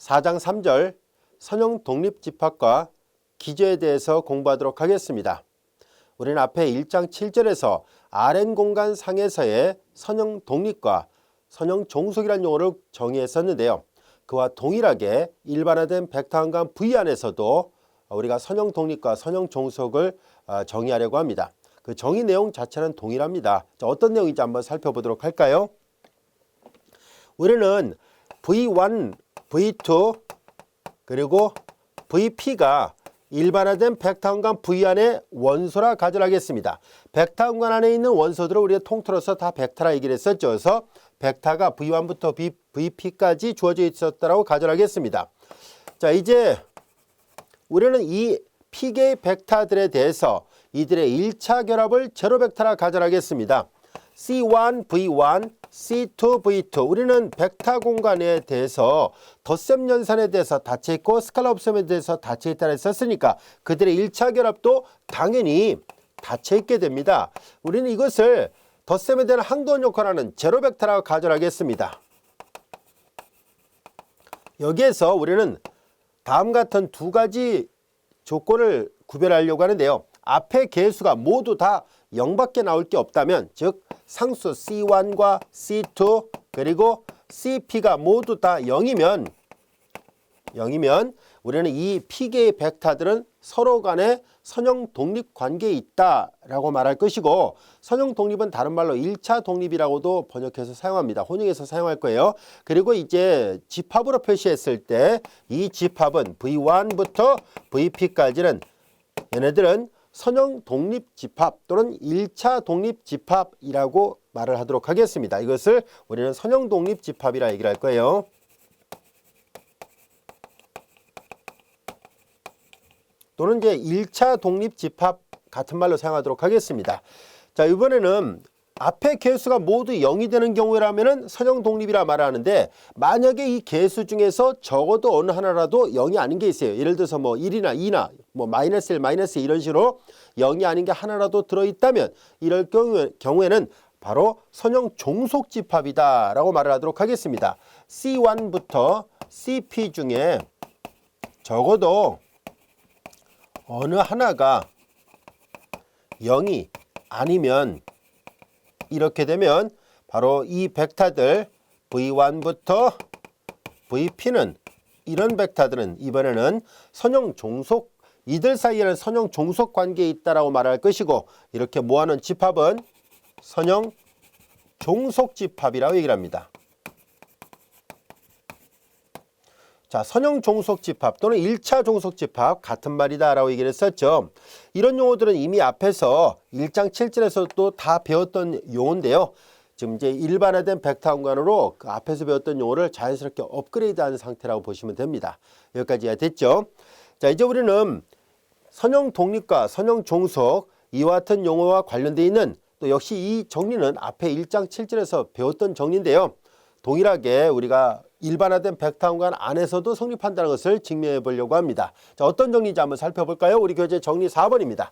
4장 3절 선형 독립집합과 기저에 대해서 공부하도록 하겠습니다. 우리는 앞에 1장 7절에서 Rn 공간 상에서의 선형 독립과 선형 종속이라는 용어를 정의했었는데요. 그와 동일하게 일반화된 벡터 공간 V 안에서도 우리가 선형 독립과 선형 종속을 정의하려고 합니다. 그 정의 내용 자체는 동일합니다. 자, 어떤 내용인지 한번 살펴보도록 할까요? 우리는 V1, V2 그리고 VP가 일반화된 벡터 공간 V 안의 원소라 가정하겠습니다. 벡터 공간 안에 있는 원소들을 우리가 통틀어서 다 벡터라 얘기를 했었죠. 그래서 벡터가 V1부터 VP까지 주어져 있었다고 가정하겠습니다. 자, 이제 우리는 이 P개의 벡터들에 대해서 이들의 1차 결합을 제로 벡터라 가정하겠습니다. C1, V1, C2, V2 우리는 벡터 공간에 대해서 덧셈 연산에 대해서 닫혀 있고 스칼라 없음에 대해서 닫혀 있다고 했었으니까 그들의 1차 결합도 당연히 닫혀 있게 됩니다. 우리는 이것을 덧셈에 대한 항도원 역할하는 제로 벡터라고 가정하겠습니다. 여기에서 우리는 다음 같은 두 가지 조건을 구별하려고 하는데요. 앞에 개수가 모두 다 0밖에 나올 게 없다면 즉 상수 C1과 C2 그리고 CP가 모두 다 0이면 우리는 이 P개의 벡터들은 서로 간에 선형 독립 관계에 있다라고 말할 것이고 선형 독립은 다른 말로 1차 독립이라고도 번역해서 사용합니다. 혼용해서 사용할 거예요. 그리고 이제 집합으로 표시했을 때 이 집합은 V1부터 VP까지는 얘네들은 선형 독립집합 또는 1차 독립집합이라고 말을 하도록 하겠습니다. 이것을 우리는 선형 독립집합이라 얘기를 할 거예요. 또는 이제 1차 독립집합 같은 말로 사용하도록 하겠습니다. 자, 이번에는 앞에 개수가 모두 0이 되는 경우라면 선형 독립이라 말하는데 만약에 이 개수 중에서 적어도 어느 하나라도 0이 아닌 게 있어요. 예를 들어서 뭐 1이나 2나 뭐 마이너스 1, 마이너스 2 이런 식으로 0이 아닌 게 하나라도 들어있다면 이럴 경우에는 바로 선형 종속집합이다 라고 말을 하도록 하겠습니다. C1부터 CP 중에 적어도 어느 하나가 0이 아니면 이렇게 되면 바로 이 벡터들 V1부터 VP는 이런 벡터들은 이번에는 선형 종속 이들 사이에는 선형 종속 관계에 있다라고 말할 것이고 이렇게 모아놓은 집합은 선형 종속 집합이라고 얘기를 합니다. 자, 선형 종속 집합 또는 1차 종속 집합 같은 말이다 라고 얘기를 했었죠. 이런 용어들은 이미 앞에서 1장 7절에서도 다 배웠던 용어인데요. 지금 이제 일반화된 벡터 공간으로 그 앞에서 배웠던 용어를 자연스럽게 업그레이드하는 상태라고 보시면 됩니다. 여기까지 됐죠. 자, 이제 우리는 선형 독립과 선형 종속 이와 같은 용어와 관련되어 있는 또 역시 이 정리는 앞에 1장 7절에서 배웠던 정리인데요. 동일하게 우리가 일반화된 벡터 공간 안에서도 성립한다는 것을 증명해 보려고 합니다. 자, 어떤 정리인지 한번 살펴볼까요? 우리 교재 정리 4번입니다.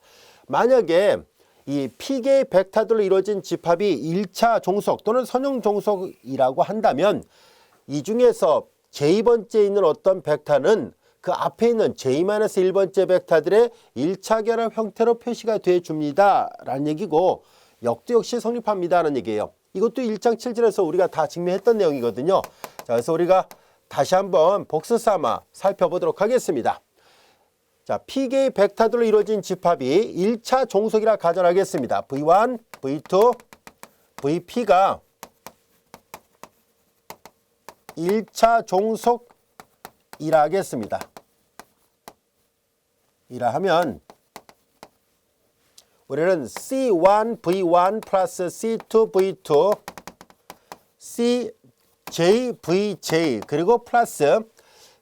만약에 이 P개의 벡터들로 이루어진 집합이 1차 종속 또는 선형 종속이라고 한다면 이 중에서 J번째에 있는 어떤 벡터는 그 앞에 있는 J-1번째 벡터들의 1차 결합 형태로 표시가 돼 줍니다 라는 얘기고 역도 역시 성립합니다 라는 얘기예요. 이것도 1장 7절에서 우리가 다 증명했던 내용이거든요. 자, 그래서 우리가 다시 한번 복수 삼아 살펴보도록 하겠습니다. 자, P개의 벡터들로 이루어진 집합이 1차 종속이라 가정하겠습니다. V1, V2, VP가 1차 종속이라 하겠습니다. 이라 하면 우리는 C1, V1 플러스 C2, V2, CJ, VJ 그리고 플러스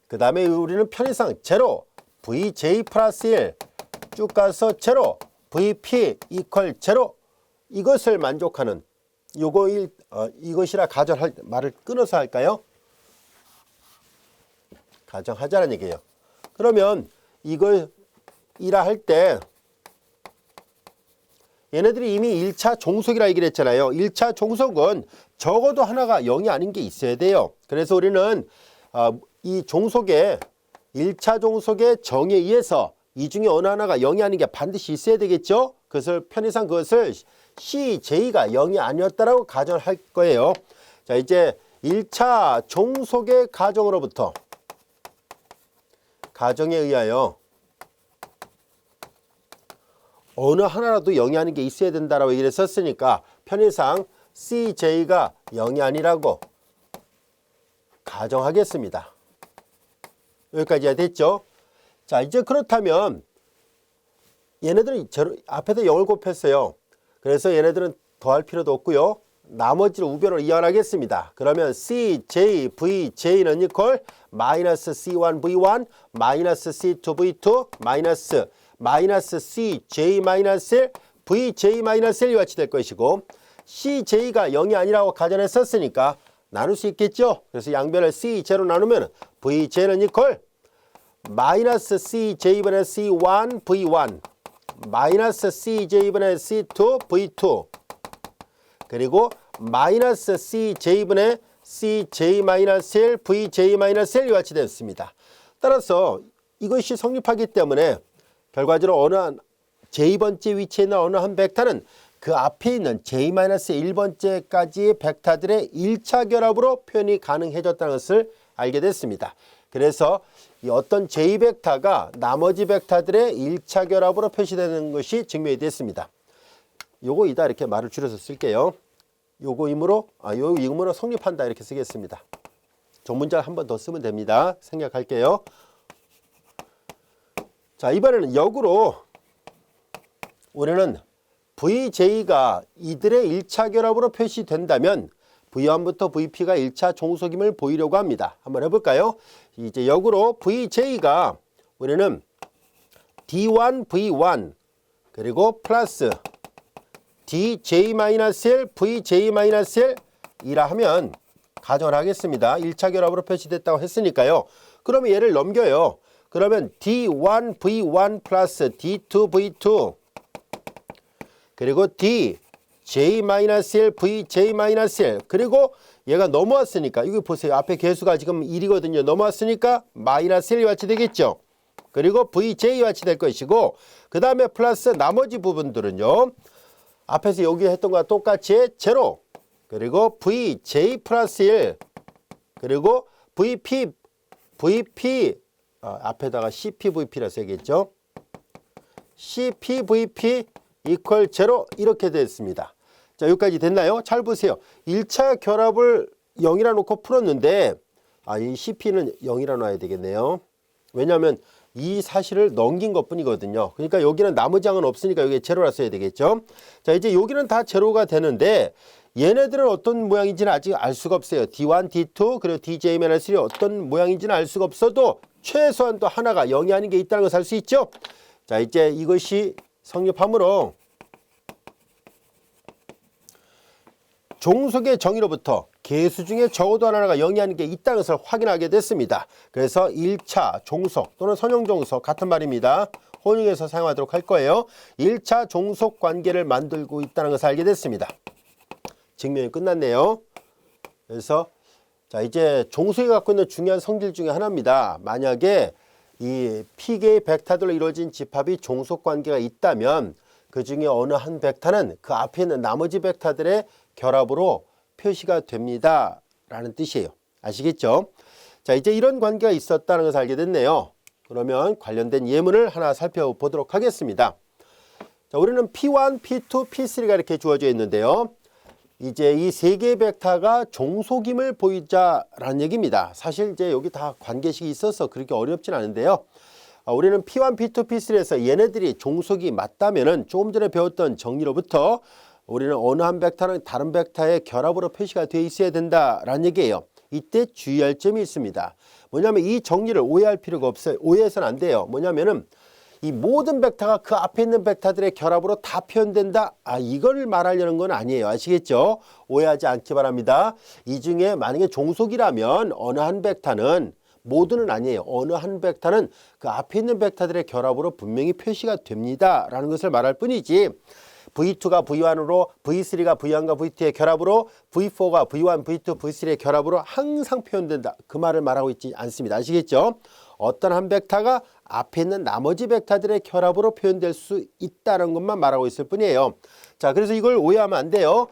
그 다음에 우리는 편의상 제로, VJ 플러스 1 쭉 가서 제로, VP 이퀄 제로 이것을 만족하는 이것이라 가정할 말을 끊어서 할까요? 가정하자는 얘기예요. 그러면 이걸 이라 할 때 얘네들이 이미 1차 종속이라 얘기를 했잖아요. 1차 종속은 적어도 하나가 0이 아닌 게 있어야 돼요. 그래서 우리는 이 종속의 1차 종속의 정의에 의해서 이 중에 어느 하나가 0이 아닌 게 반드시 있어야 되겠죠. 그것을 편의상 그것을 CJ가 0이 아니었다라고 가정할 거예요. 자, 이제 1차 종속의 가정으로부터 가정에 의하여 어느 하나라도 0이 아닌 게 있어야 된다라고 얘기를 썼으니까 편의상 CJ가 0이 아니라고 가정하겠습니다. 여기까지 됐죠? 자, 이제 그렇다면 얘네들은 앞에다 0을 곱했어요. 그래서 얘네들은 더할 필요도 없고요. 나머지를 우변으로 이완하겠습니다. 그러면 CJVJ는 이퀄 마이너스 C1V1 마이너스 C2V2 마이너스 CJ 마이너스 VJ 마이너스 1이 같이 될 것이고 CJ가 0이 아니라고 가정했었으니까 나눌 수 있겠죠. 그래서 양변을 CJ로 나누면 VJ는 이퀄 마이너스 CJ분의 C1V1 마이너스 CJ분의 C2V2 그리고 마이너스 CJ분의 CJ-1 VJ-1이 같이 됐습니다. 따라서 이것이 성립하기 때문에 결과적으로 어느 한 J번째 위치에 있는 어느 한 벡터는 그 앞에 있는 J-1번째까지의 벡터들의 1차 결합으로 표현이 가능해졌다는 것을 알게 됐습니다. 그래서 이 어떤 J 벡터가 나머지 벡터들의 1차 결합으로 표시되는 것이 증명이 됐습니다. 요거 이따 이렇게 말을 줄여서 쓸게요. 요거 임으로 요 임으로 성립한다 이렇게 쓰겠습니다. 전문자를 한 번 더 쓰면 됩니다. 생략할게요. 자, 이번에는 역으로 우리는 VJ가 이들의 1차 결합으로 표시된다면 V1부터 VP가 1차 종속임을 보이려고 합니다. 한번 해볼까요? 이제 역으로 VJ가 우리는 D1V1 그리고 플러스 DJ-1 VJ-1이라 하면 가정을 하겠습니다. 1차 결합으로 표시됐다고 했으니까요. 그러면 얘를 넘겨요. 그러면 D1V1 플러스 D2V2 그리고 DJ-1 VJ-1 그리고 얘가 넘어왔으니까 이거 보세요. 앞에 개수가 지금 1이거든요. 넘어왔으니까 마이너스 1이 같이 되겠죠. 그리고 VJ와 같이 될 것이고 그 다음에 플러스 나머지 부분들은요. 앞에서 여기 했던 것과 똑같이 제로 그리고 VJ 플러스 1 그리고 VP 앞에다가 CPVP라 써야겠죠. CPVP 이퀄 제로 이렇게 됐습니다. 자, 여기까지 됐나요? 잘 보세요. 1차 결합을 0이라 놓고 풀었는데 이 CP는 0이라 놔야 되겠네요. 왜냐하면 이 사실을 넘긴 것 뿐이거든요. 그러니까 여기는 나머지 항은 없으니까 여기에 제로라 써야 되겠죠. 자, 이제 여기는 다 제로가 되는데 얘네들은 어떤 모양인지는 아직 알 수가 없어요. D1, D2 그리고 DJ-3 어떤 모양인지는 알 수가 없어도 최소한 또 하나가 0이 아닌 게 있다는 것을 알 수 있죠. 자, 이제 이것이 성립하므로 종속의 정의로부터 개수 중에 적어도 하나가 0이 아닌 게 있다는 것을 확인하게 됐습니다. 그래서 1차 종속 또는 선형 종속 같은 말입니다. 혼용해서 사용하도록 할 거예요. 1차 종속 관계를 만들고 있다는 것을 알게 됐습니다. 증명이 끝났네요. 그래서 자, 이제 종속이 갖고 있는 중요한 성질 중에 하나입니다. 만약에 이 P개의 벡터들로 이루어진 집합이 종속 관계가 있다면 그 중에 어느 한 벡터는 그 앞에 있는 나머지 벡터들의 결합으로 표시가 됩니다. 라는 뜻이에요. 아시겠죠? 자, 이제 이런 관계가 있었다는 것을 알게 됐네요. 그러면 관련된 예문을 하나 살펴보도록 하겠습니다. 자, 우리는 P1, P2, P3가 이렇게 주어져 있는데요. 이제 이 세 개의 벡터가 종속임을 보이자라는 얘기입니다. 사실 이제 여기 다 관계식이 있어서 그렇게 어렵진 않은데요. 우리는 P1, P2, P3에서 얘네들이 종속이 맞다면은 조금 전에 배웠던 정리로부터 우리는 어느 한 벡터는 다른 벡터의 결합으로 표시가 되어 있어야 된다라는 얘기예요. 이때 주의할 점이 있습니다. 뭐냐면 이 정리를 오해할 필요가 없어요. 오해해서는 안 돼요. 뭐냐면은 이 모든 벡터가 그 앞에 있는 벡터들의 결합으로 다 표현된다. 이걸 말하려는 건 아니에요. 아시겠죠? 오해하지 않기 바랍니다. 이 중에 만약에 종속이라면 어느 한 벡터는 모두는 아니에요. 어느 한 벡터는 그 앞에 있는 벡터들의 결합으로 분명히 표시가 됩니다. 라는 것을 말할 뿐이지 V2가 V1으로, V3가 V1과 V2의 결합으로, V4가 V1, V2, V3의 결합으로 항상 표현된다. 그 말을 말하고 있지 않습니다. 아시겠죠? 어떤 한 벡터가 앞에 있는 나머지 벡터들의 결합으로 표현될 수 있다는 것만 말하고 있을 뿐이에요. 자, 그래서 이걸 오해하면 안 돼요.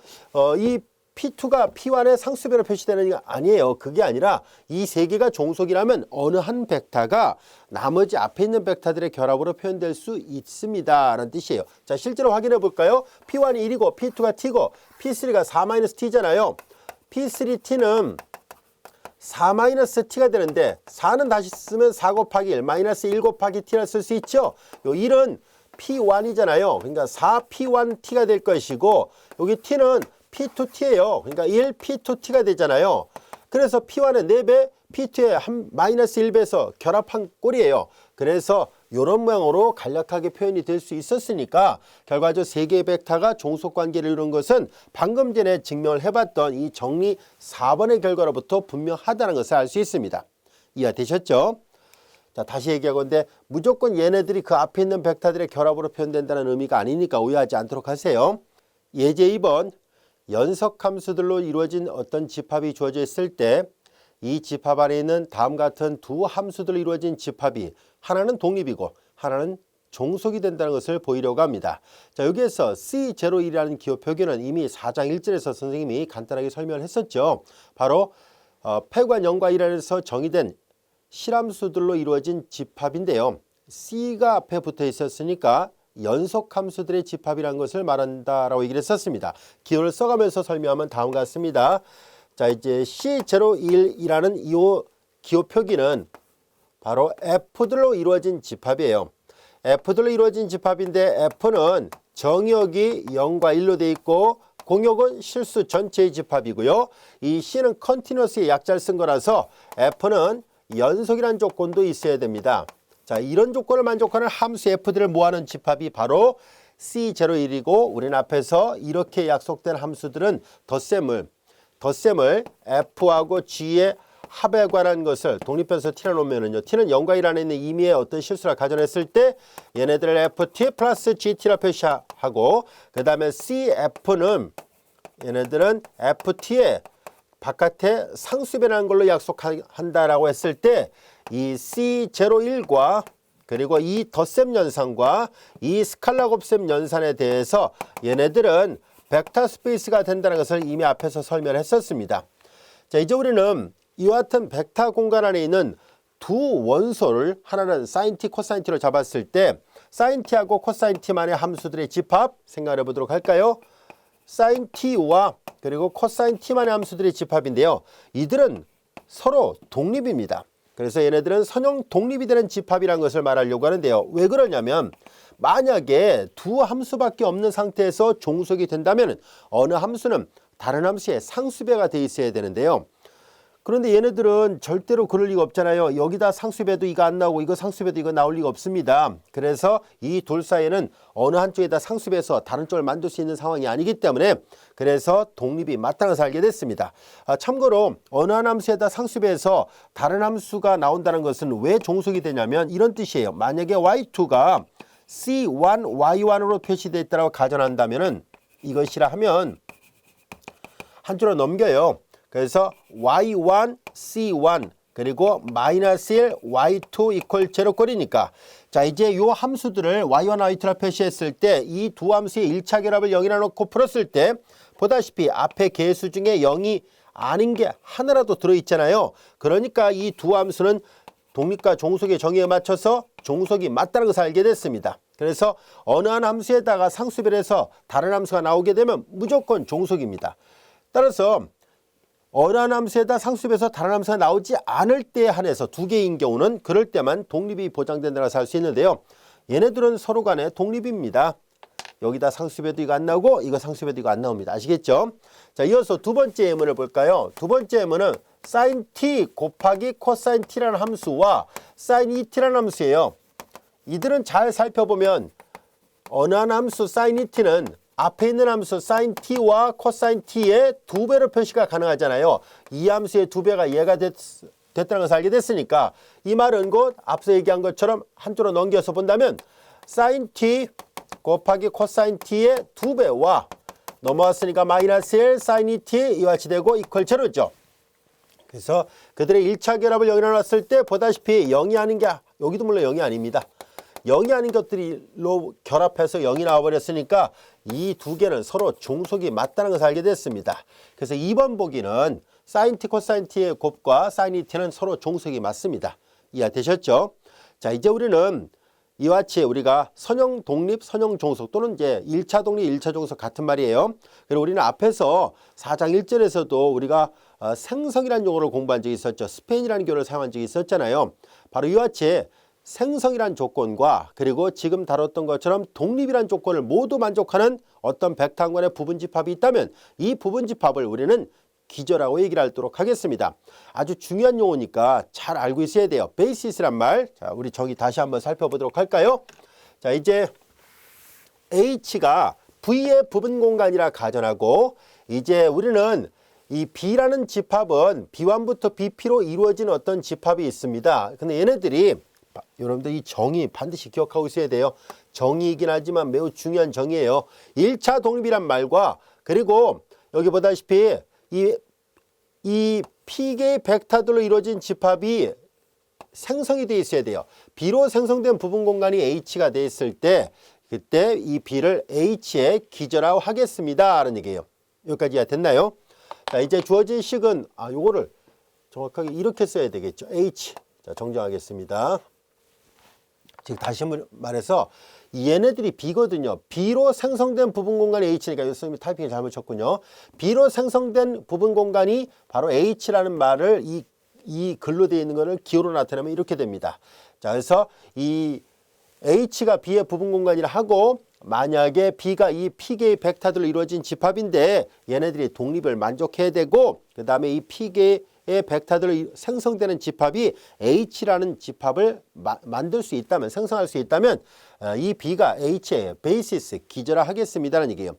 이 P2가 P1의 상수배로 표시되는 게 아니에요. 그게 아니라 이 세 개가 종속이라면 어느 한 벡터가 나머지 앞에 있는 벡터들의 결합으로 표현될 수 있습니다 라는 뜻이에요. 자, 실제로 확인해 볼까요? P1이 1이고 P2가 T고 P3가 4-T잖아요. P3T는 4-T가 되는데 4는 다시 쓰면 4 곱하기 1, 마이너스 1 곱하기 T를 쓸 수 있죠. 요 1은 P1이잖아요. 그러니까 4P1T가 될 것이고 여기 T는 P2T예요. 그러니까 1P2T가 되잖아요. 그래서 P1의 4배, P2의 마이너스 1배에서 결합한 꼴이에요. 그래서 이런 모양으로 간략하게 표현이 될 수 있었으니까 결과적으로 세 개의 벡터가 종속관계를 이루는 것은 방금 전에 증명을 해봤던 이 정리 4번의 결과로부터 분명하다는 것을 알 수 있습니다. 이해되셨죠? 자, 다시 얘기하건데 무조건 얘네들이 그 앞에 있는 벡터들의 결합으로 표현된다는 의미가 아니니까 오해하지 않도록 하세요. 예제 2번. 연석함수들로 이루어진 어떤 집합이 주어져 있을 때 이 집합 안에 있는 다음 같은 두 함수들로 이루어진 집합이 하나는 독립이고 하나는 종속이 된다는 것을 보이려고 합니다. 자, 여기에서 C01이라는 기호 표기는 이미 4장 1절에서 선생님이 간단하게 설명을 했었죠. 바로 패관 0과 1안에서 정의된 실함수들로 이루어진 집합인데요. C가 앞에 붙어 있었으니까 연속함수들의 집합이라는 것을 말한다라고 얘기를 했었습니다. 기호를 써가면서 설명하면 다음과 같습니다. 자, 이제 C01이라는 이 기호 표기는 바로 F들로 이루어진 집합이에요. F들로 이루어진 집합인데 F는 정역이 0과 1로 돼 있고 공역은 실수 전체의 집합이고요. 이 C는 컨티뉴어스의 약자를 쓴 거라서 F는 연속이라는 조건도 있어야 됩니다. 자, 이런 조건을 만족하는 함수 F들을 모아놓은 집합이 바로 C01이고 우리는 앞에서 이렇게 약속된 함수들은 덧셈을 F하고 G의 합에 관한 것을 독립해서 T를 놓으면은요. T는 0과 1 안에 있는 임의의 어떤 실수를 가정했을 때 얘네들을 FT 플러스 GT라 표시하고 그 다음에 CF는 얘네들은 FT의 바깥에 상수배라는 걸로 약속한다라고 했을 때 이 C01과 그리고 이 덧셈 연산과 이 스칼라 곱셈 연산에 대해서 얘네들은 벡터 스페이스가 된다는 것을 이미 앞에서 설명했었습니다. 자, 이제 우리는 이와 같은 벡터 공간 안에 있는 두 원소를 하나는 sin t, cos t로 잡았을 때 sin t하고 cos t만의 함수들의 집합 생각해 보도록 할까요? sin t와 그리고 cos t만의 함수들의 집합인데요. 이들은 서로 독립입니다. 그래서 얘네들은 선형 독립이 되는 집합이라는 것을 말하려고 하는데요. 왜 그러냐면 만약에 두 함수밖에 없는 상태에서 종속이 된다면 어느 함수는 다른 함수의 상수배가 돼 있어야 되는데요. 그런데 얘네들은 절대로 그럴 리가 없잖아요. 여기다 상수배도 이거 안 나오고 이거 상수배도 이거 나올 리가 없습니다. 그래서 이 둘 사이에는 어느 한쪽에다 상수배에서 다른 쪽을 만들 수 있는 상황이 아니기 때문에 그래서 독립이 마땅해서 알게 됐습니다. 참고로 어느 한 함수에다 상수배에서 다른 함수가 나온다는 것은 왜 종속이 되냐면 이런 뜻이에요. 만약에 y2가 c1, y1으로 표시되어 있다고 가정한다면 이것이라 하면 한 줄로 넘겨요. 그래서 y1, c1 그리고 마이너스 1, y2 이퀄 제로꼴이니까 자 이제 요 함수들을 y1, y2라 표시했을 때 이 두 함수의 1차 결합을 0이라 놓고 풀었을 때 보다시피 앞에 개수 중에 0이 아닌 게 하나라도 들어있잖아요. 그러니까 이 두 함수는 독립과 종속의 정의에 맞춰서 종속이 맞다는 것을 알게 됐습니다. 그래서 어느 한 함수에다가 상수배를 해서 다른 함수가 나오게 되면 무조건 종속입니다. 따라서 어느 한 함수에다 상수배에서 다른 함수가 나오지 않을 때에 한해서 두 개인 경우는 그럴 때만 독립이 보장된다고 할 수 있는데요. 얘네들은 서로 간에 독립입니다. 여기다 상수배도 이거 안 나오고 이거 상수배도 이거 안 나옵니다. 아시겠죠? 자, 이어서 두 번째 예문을 볼까요? 두 번째 예문은 sin t 곱하기 cosine t라는 함수와 sin et라는 함수예요. 이들은 잘 살펴보면 어느 한 함수 sin et는 앞에 있는 함수 sin t와 cosine t의 두 배로 표시가 가능하잖아요. 이 함수의 두 배가 얘가 됐다는 것을 알게 됐으니까 이 말은 곧 앞서 얘기한 것처럼 한쪽으로 넘겨서 본다면 sin t 곱하기 코사인 t의 2배와 넘어왔으니까 마이너스 1 사인 2t 이와 같이 되고 이퀄 제로죠. 그래서 그들의 1차 결합을 여기 놨을 때 보다시피 0이 아닌 게 여기도 물론 0이 아닙니다. 0이 아닌 것들로 결합해서 0이 나와버렸으니까 이 두 개는 서로 종속이 맞다는 것을 알게 됐습니다. 그래서 2번 보기는 사인 t 코사인 t의 곱과 사인 2t는 서로 종속이 맞습니다. 이해되셨죠? 자, 이제 우리는 이와 같이 우리가 선형 독립, 선형 종속 또는 이제 1차 독립, 1차 종속 같은 말이에요. 그리고 우리는 앞에서 4장 1절에서도 우리가 생성이라는 용어를 공부한 적이 있었죠. 스페인이라는 교를 사용한 적이 있었잖아요. 바로 이와 같이 생성이란 조건과 그리고 지금 다뤘던 것처럼 독립이란 조건을 모두 만족하는 어떤 벡터항간의 부분집합이 있다면 이 부분집합을 우리는 기저라고 얘기를 하도록 하겠습니다. 아주 중요한 용어니까 잘 알고 있어야 돼요. 베이시스란 말. 자, 우리 저기 다시 한번 살펴보도록 할까요? 자, 이제 H가 V의 부분 공간이라 가정하고 이제 우리는 이 B라는 집합은 B1부터 BP로 이루어진 어떤 집합이 있습니다. 근데 얘네들이 여러분들 이 정의 반드시 기억하고 있어야 돼요. 정의이긴 하지만 매우 중요한 정의예요. 1차 독립이란 말과 그리고 여기 보다시피 이 P개의 벡터들로 이루어진 집합이 생성이 되어 있어야 돼요. B로 생성된 부분 공간이 H가 되어 있을 때 그때 이 B를 H의 기저라고 하겠습니다. 라는 얘기예요. 여기까지 이해됐나요? 자, 이제 주어진 식은 요거를 정확하게 이렇게 써야 되겠죠. H. 자, 정정하겠습니다. 즉 다시 말해서 얘네들이 B거든요. B로 생성된 부분 공간이 H니까 선생님이 타이핑을 잘못 쳤군요. B로 생성된 부분 공간이 바로 H라는 말을 이 글로 되어 있는 것을 기호로 나타내면 이렇게 됩니다. 자, 그래서 이 H가 B의 부분 공간이라 하고 만약에 B가 이 P개의 벡터들로 이루어진 집합인데 얘네들이 독립을 만족해야 되고 그 다음에 이 P개의 벡터들로 생성되는 집합이 H라는 집합을 만들 수 있다면 생성할 수 있다면 이 B가 H의 베이시스 기저라 하겠습니다라는 얘기예요.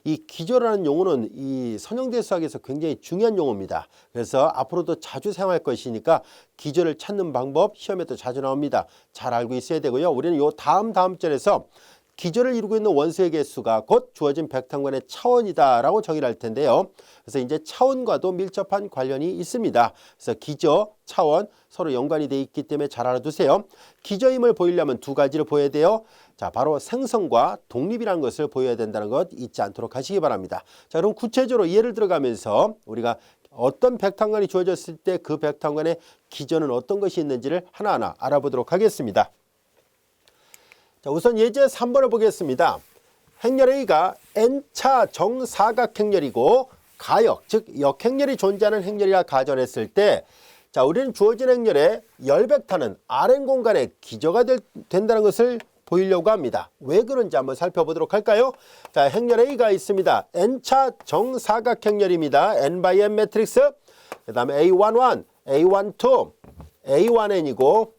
이 기저라는 용어는 이 선형대 수학에서 굉장히 중요한 용어입니다. 그래서 앞으로도 자주 사용할 것이니까 기저를 찾는 방법 시험에도 자주 나옵니다. 잘 알고 있어야 되고요. 우리는 요 다음 절에서 기저를 이루고 있는 원소의 개수가 곧 주어진 벡터간의 차원이다라고 정의를 할 텐데요. 그래서 이제 차원과도 밀접한 관련이 있습니다. 그래서 기저, 차원 서로 연관이 되어 있기 때문에 잘 알아두세요. 기저임을 보이려면 두 가지를 보여야 돼요. 자, 바로 생성과 독립이라는 것을 보여야 된다는 것 잊지 않도록 하시기 바랍니다. 자, 그럼 구체적으로 예를 들어가면서 우리가 어떤 벡터간이 주어졌을 때 그 벡터간의 기저는 어떤 것이 있는지를 하나하나 알아보도록 하겠습니다. 자, 우선 예제 3번을 보겠습니다. 행렬 A가 n차 정사각행렬이고 가역, 즉 역행렬이 존재하는 행렬이라 가정했을 때 자, 우리는 주어진 행렬의 열벡터는 Rn 공간의 기저가 된다는 것을 보이려고 합니다. 왜 그런지 한번 살펴보도록 할까요? 자, 행렬 A가 있습니다. n차 정사각행렬입니다. n by n 매트릭스. 그 다음에 A11, A12, A1n이고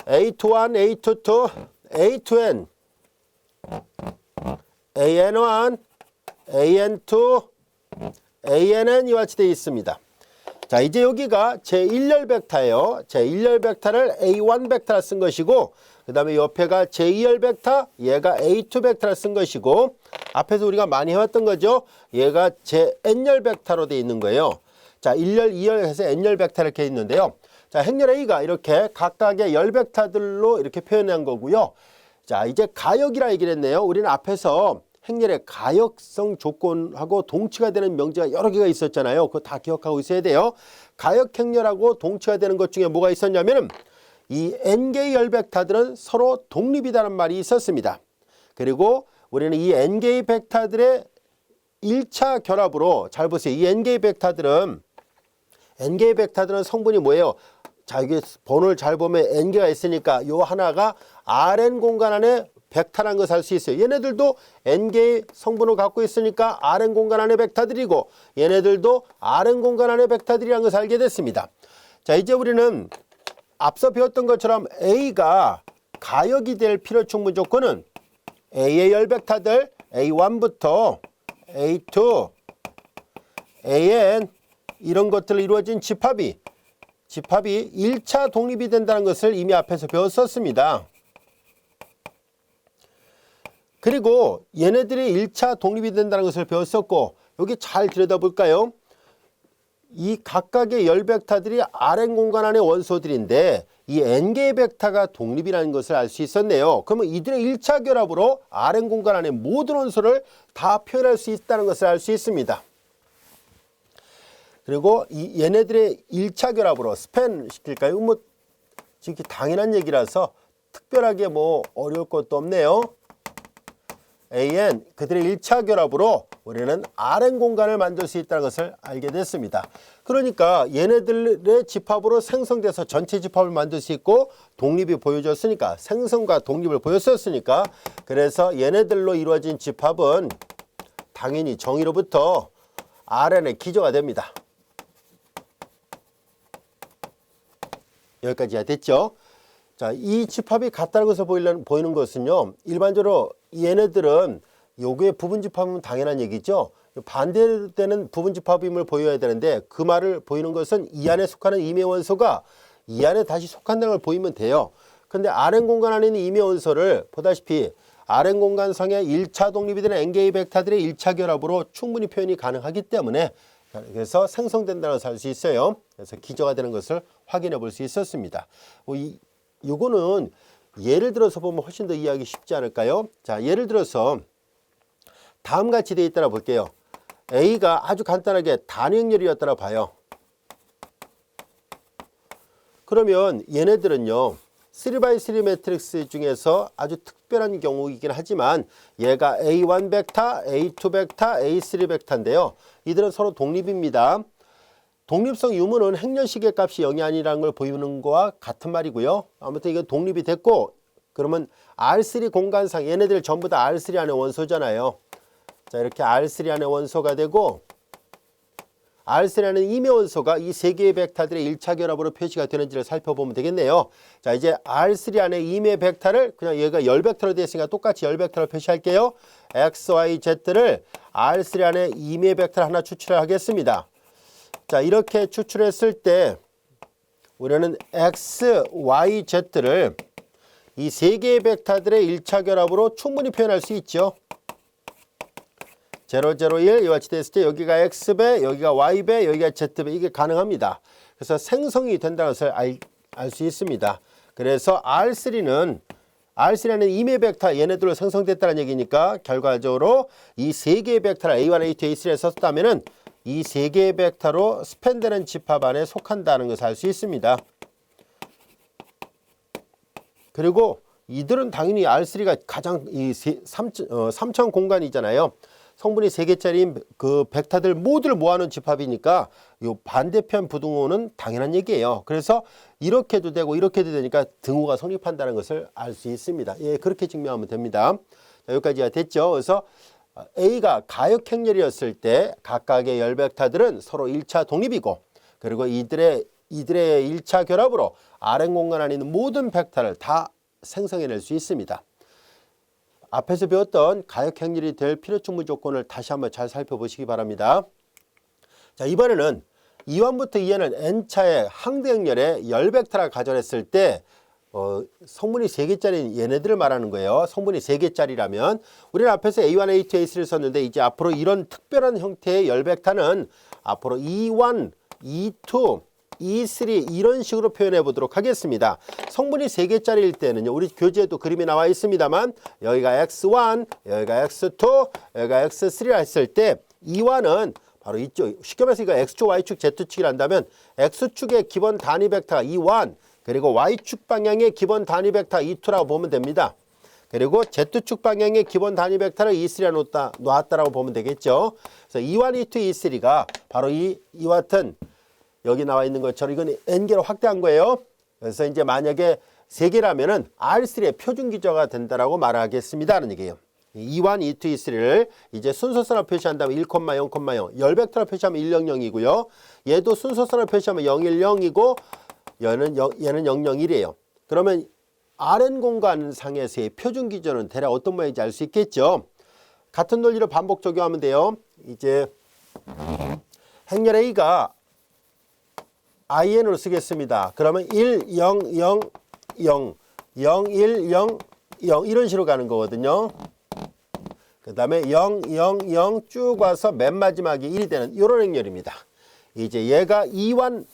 A21, A22, A2n, AN1, AN2, ANN 이와 같이 되어 있습니다. 자, 이제 여기가 제1열 벡터예요. 제1열 벡터를 A1 벡터라 쓴 것이고 그 다음에 옆에가 제2열 벡터, 얘가 A2 벡터라 쓴 것이고 앞에서 우리가 많이 해왔던 거죠. 얘가 제_n열 벡터로 되어 있는 거예요. 자, 1열, 2열 해서 n열 벡터 이렇게 있는데요. 자, 행렬 A가 이렇게 각각의 열 벡터들로 이렇게 표현한 거고요. 자, 이제 가역이라 얘기를 했네요. 우리는 앞에서 행렬의 가역성 조건하고 동치가 되는 명제가 여러 개가 있었잖아요. 그거 다 기억하고 있어야 돼요. 가역 행렬하고 동치가 되는 것 중에 뭐가 있었냐면은 이 n개의 열 벡터들은 서로 독립이라는 말이 있었습니다. 그리고 우리는 이 n개의 벡터들의 1차 결합으로 잘 보세요. 이 n개의 벡터들은 성분이 뭐예요? 자, 이게 번호를 잘 보면 n개가 있으니까 요 하나가 Rn 공간 안에 벡터라는 것을 알 수 있어요. 얘네들도 n개의 성분을 갖고 있으니까 Rn 공간 안에 벡터들이고 얘네들도 Rn 공간 안에 벡터들이라는 것을 알게 됐습니다. 자, 이제 우리는 앞서 배웠던 것처럼 A가 가역이 될 필요 충분 조건은 A의 열 벡터들 A1부터 A2, AN 이런 것들로 이루어진 집합이 1차 독립이 된다는 것을 이미 앞에서 배웠었습니다. 그리고 얘네들이 1차 독립이 된다는 것을 배웠었고, 여기 잘 들여다볼까요? 이 각각의 열 벡터들이 Rn 공간 안의 원소들인데 이 N개의 벡터가 독립이라는 것을 알 수 있었네요. 그러면 이들의 1차 결합으로 Rn 공간 안의 모든 원소를 다 표현할 수 있다는 것을 알 수 있습니다. 그리고 이 얘네들의 1차 결합으로 스팬 시킬까요? 뭐 지금 당연한 얘기라서 특별하게 뭐 어려울 것도 없네요. AN 그들의 1차 결합으로 우리는 Rn 공간을 만들 수 있다는 것을 알게 됐습니다. 그러니까 얘네들의 집합으로 생성돼서 전체 집합을 만들 수 있고 독립이 보여졌으니까 생성과 독립을 보였었으니까 그래서 얘네들로 이루어진 집합은 당연히 정의로부터 Rn의 기저가 됩니다. 여기까지야 됐죠? 자, 이 집합이 같다는 것을 보이는 것은요, 일반적으로 얘네들은 요게 부분 집합이면 당연한 얘기죠. 반대되는 부분 집합임을 보여야 되는데 그 말을 보이는 것은 이 안에 속하는 임의 원소가 이 안에 다시 속한다는 걸 보이면 돼요. 근데 Rn 공간 안에 있는 임의 원소를 보다시피 Rn 공간상의 1차 독립이 되는 N개의 벡터들의 1차 결합으로 충분히 표현이 가능하기 때문에 그래서 생성된다는 것을 알 수 있어요. 그래서 기저가 되는 것을 확인해 볼 수 있었습니다. 이거는 예를 들어서 보면 훨씬 더 이해하기 쉽지 않을까요? 자, 예를 들어서 다음같이 되어 있다고 볼게요. A가 아주 간단하게 단위행렬이었다고 봐요. 그러면 얘네들은요, 3x3 매트릭스 중에서 아주 특별한 경우이긴 하지만 얘가 A1 벡터, A2 벡터, A3 벡터인데요. 이들은 서로 독립입니다. 독립성 유무는 행렬식의 값이 0이 아니라는 걸 보이는 거와 같은 말이고요. 아무튼 이건 독립이 됐고, 그러면 R3 공간상 얘네들 전부 다 R3 안의 원소잖아요. 자, 이렇게 R3 안의 원소가 되고 R3 안의 임의 원소가 이 세 개의 벡터들의 1차 결합으로 표시가 되는지를 살펴보면 되겠네요. 자, 이제 R3 안의 임의 벡터를 그냥 얘가 열 벡터로 되어 있으니까 똑같이 열 벡터로 표시할게요. X, Y, Z를 R3 안에 임의 벡터를 하나 추출을 하겠습니다. 자, 이렇게 추출했을 때 우리는 X, Y, Z를 이 세 개의 벡터들의 1차 결합으로 충분히 표현할 수 있죠. 0, 0, 1 이와 같이 됐을 때 여기가 X배, 여기가 Y배, 여기가 Z배 이게 가능합니다. 그래서 생성이 된다는 것을 알 수 있습니다. 그래서 R3는 임의 벡터 얘네들로 생성됐다는 얘기니까 결과적으로 이 세 개의 벡터를 A1, A2, A3에 썼다면은 이 세 개의 벡터로 스팬되는 집합 안에 속한다는 것을 알 수 있습니다. 그리고 이들은 당연히 R3가 가장 이 3차 공간이잖아요. 성분이 3개짜리 그 벡터들 모두를 모아놓은 집합이니까 요 반대편 부등호는 당연한 얘기예요. 그래서 이렇게도 되고 이렇게도 되니까 등호가 성립한다는 것을 알 수 있습니다. 예, 그렇게 증명하면 됩니다. 자, 여기까지가 됐죠. 그래서 A가 가역행렬이었을 때 각각의 열 벡터들은 서로 1차 독립이고 그리고 이들의 1차 결합으로 Rn 공간 안에 있는 모든 벡터를 다 생성해낼 수 있습니다. 앞에서 배웠던 가역행렬이 될 필요충분 조건을 다시 한번 잘 살펴보시기 바랍니다. 자, 이번에는 2원부터 2에는 n차의 항대행렬에 열 벡터를 가져냈을 때 성분이 3개짜리 얘네들을 말하는 거예요. 성분이 3개짜리라면 우리는 앞에서 A1, A2, A3를 썼는데 이제 앞으로 이런 특별한 형태의 열 벡터는 앞으로 E1, E2, E3 이런 식으로 표현해 보도록 하겠습니다. 성분이 3개짜리일 때는요. 우리 교재에도 그림이 나와 있습니다만 여기가 X1, 여기가 X2, 여기가 X3라 했을 때 E1은 바로 이쪽 쉽게 말해서 이거 X축, Y축, Z축이라 한다면 X축의 기본 단위 벡터가 E1 그리고 Y축 방향의 기본 단위 벡터 E2라고 보면 됩니다. 그리고 Z축 방향의 기본 단위 벡터를 E3라 놓았다라고 보면 되겠죠. 그래서 E1, E2, E3가 바로 이와 같은 여기 나와 있는 것처럼 이건 n개로 확대한 거예요. 그래서 이제 만약에 3개라면은 R3의 표준 기저가 된다라고 말하겠습니다는 얘기예요. E1, E2, E3를 이제 순서선으로 표시한다면 1, 0, 0, 열 벡터로 표시하면 1, 0, 0이고요. 얘도 순서선으로 표시하면 0, 1, 0이고 얘는 0, 1이에요. 그러면 Rn 공간 상에서의 표준 기저는 대략 어떤 모양인지 알 수 있겠죠. 같은 논리로 반복 적용하면 돼요. 이제 행렬 A가 IN으로 쓰겠습니다. 그러면 1, 0, 0, 0, 0, 1, 0, 0 이런 식으로 가는 거거든요. 그 다음에 0, 0, 0 쭉 와서 맨 마지막에 1이 되는 이런 행렬입니다. 이제 얘가 2완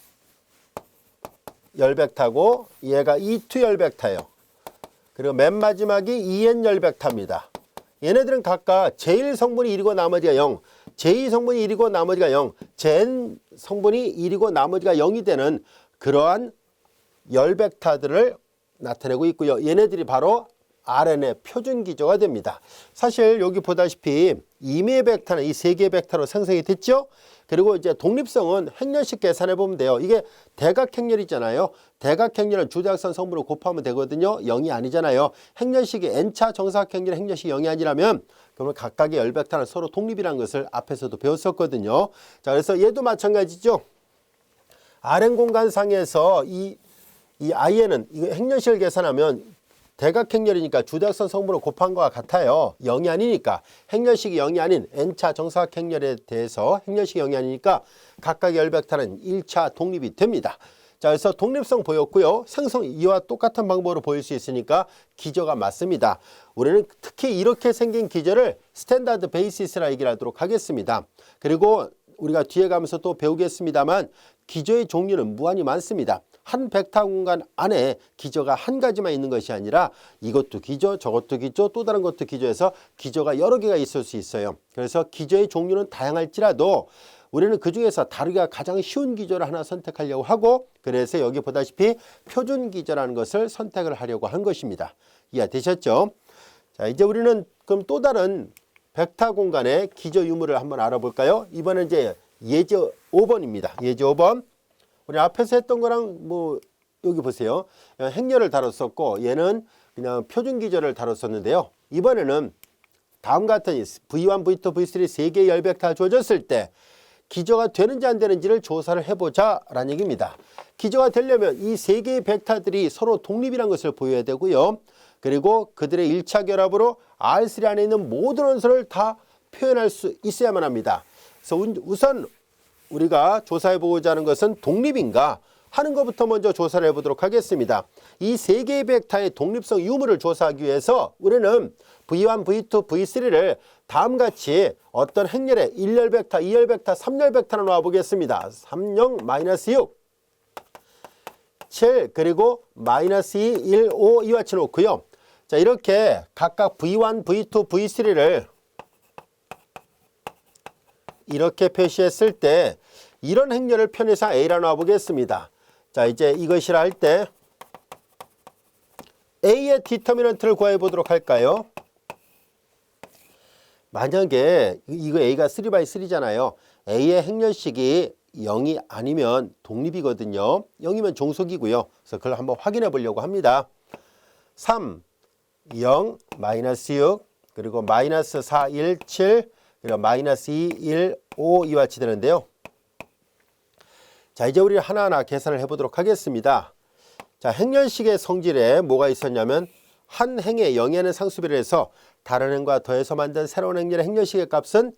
열벡타고 얘가 2투 열벡타예요. 그리고 맨 마지막이 2n 열벡타입니다. 얘네들은 각각 제1성분이 1이고 나머지가 0, 제2성분이 1이고 나머지가 0, 제 성분이 1이고 나머지가 0이 되는 그러한 열벡타들을 나타내고 있고요. 얘네들이 바로 RN의 표준 기조가 됩니다. 사실 여기 보다시피 임의 벡터는 이 세 개의 벡터로 생성이 됐죠. 그리고 이제 독립성은 행렬식 계산해 보면 돼요. 이게 대각행렬이잖아요. 대각행렬은 주대각선 성분을 곱하면 되거든요. 0이 아니잖아요. 행렬식이 n차 정사각행렬 행렬식이 0이 아니라면 그러면 각각의 열벡터는 서로 독립이라는 것을 앞에서도 배웠었거든요. 자, 그래서 얘도 마찬가지죠. RN 공간상에서 이 IN은 이 행렬식을 계산하면 대각행렬이니까 주대각선 성분을 곱한 것과 같아요. 0이 아니니까. 행렬식이 0이 아닌 n차 정사각행렬에 대해서 행렬식이 0이 아니니까 각각의 열벡터는 1차 독립이 됩니다. 자, 그래서 독립성 보였고요. 생성 이와 똑같은 방법으로 보일 수 있으니까 기저가 맞습니다. 우리는 특히 이렇게 생긴 기저를 스탠다드 베이시스라 얘기를 하도록 하겠습니다. 그리고 우리가 뒤에 가면서 또 배우겠습니다만 기저의 종류는 무한히 많습니다. 한 벡터 공간 안에 기저가 한 가지만 있는 것이 아니라 이것도 기저, 저것도 기저, 또 다른 것도 기저해서 기저가 여러 개가 있을 수 있어요. 그래서 기저의 종류는 다양할지라도 우리는 그중에서 다루기가 가장 쉬운 기저를 하나 선택하려고 하고 그래서 여기 보다시피 표준 기저라는 것을 선택을 하려고 한 것입니다. 이해되셨죠? 자, 이제 우리는 그럼 또 다른 벡터 공간의 기저 유무를 한번 알아볼까요? 이번엔 이제 예제 5번입니다. 예제 5번. 우리 앞에서 했던 거랑 뭐 여기 보세요. 행렬을 다뤘었고 얘는 그냥 표준 기저를 다뤘었는데요. 이번에는 다음 같은 V1, V2, V3 세 개의 열벡터가 주어졌을 때 기저가 되는지 안 되는지를 조사를 해보자 라는 얘기입니다. 기저가 되려면 이 세 개의 벡터들이 서로 독립이라는 것을 보여야 되고요. 그리고 그들의 1차 결합으로 R3 안에 있는 모든 원소를 다 표현할 수 있어야만 합니다. 그래서 우선 우리가 조사해보고자 하는 것은 독립인가 하는 것부터 먼저 조사를 해보도록 하겠습니다. 이 세 개의 벡터의 독립성 유무를 조사하기 위해서 우리는 V1, V2, V3를 다음같이 어떤 행렬에 1열 벡터, 2열 벡터, 3열 벡터로 놔보겠습니다. 30, 마이너스 6, 7, 그리고 마이너스 2, 1, 5 이와 같이 놓고요. 자, 이렇게 각각 V1, V2, V3를 이렇게 표시했을 때 이런 행렬을 편의상 A라 놔보겠습니다. 자, 이제 이것이라 할 때 A의 디터미넌트를 구해 보도록 할까요? 만약에 이거 A가 3x3잖아요. A의 행렬식이 0이 아니면 독립이거든요. 0이면 종속이고요. 그래서 그걸 한번 확인해 보려고 합니다. 3, 0, 마이너스 6, 그리고 마이너스 4, 1, 7, 그리고 마이너스 2, 1, 5 이와 같이 되는데요. 자, 이제 우리 하나하나 계산을 해보도록 하겠습니다. 자, 행렬식의 성질에 뭐가 있었냐면 한 행에 0이 하는 상수비를 해서 다른 행과 더해서 만든 새로운 행렬의 행렬식의 값은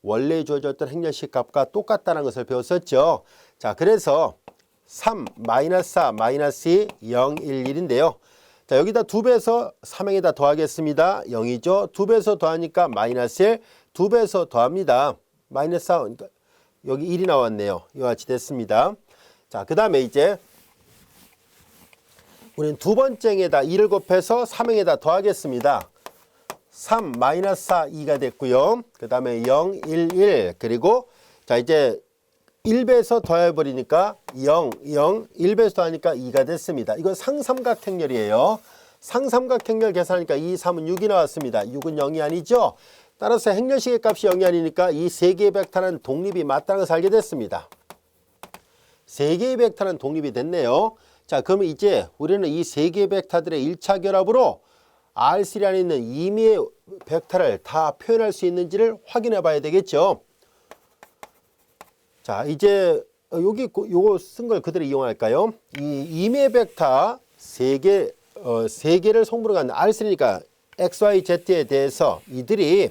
원래 주어졌던 행렬식 값과 똑같다는 것을 배웠었죠. 자, 그래서 3, 마이너스 4, 마이너스 2, 0, 1, 1인데요. 자, 여기다 2배에서 3행에다 더하겠습니다. 0이죠. 2배에서 더하니까 마이너스 1, 2배에서 더합니다. 마이너스 4, 그러니까 여기 1이 나왔네요. 이와 같이 됐습니다. 자, 그 다음에 이제 우리는 두 번째 행에다 2를 곱해서 3행에다 더하겠습니다. 3, 마이너스 4, 2가 됐고요. 그 다음에 0, 1, 1 그리고 자 이제 1배에서 더해버리니까 0, 0, 1배에서 더하니까 2가 됐습니다. 이건 상삼각행렬이에요. 상삼각행렬 계산하니까 2, 3은 6이 나왔습니다. 6은 0이 아니죠. 따라서 행렬식의 값이 0이 아니니까 이 세 개의 벡터는 독립이 맞다는 것을 알게 됐습니다. 세 개의 벡터는 독립이 됐네요. 자, 그러면 이제 우리는 이 세 개의 벡터들의 1차 결합으로 R3 안에 있는 임의의 벡터를 다 표현할 수 있는지를 확인해 봐야 되겠죠. 자, 이제 여기 요거 쓴 걸 그대로 이용할까요? 이 임의의 벡터 세 개를 성분으로 갖는 R3니까 X, Y, Z에 대해서 이들이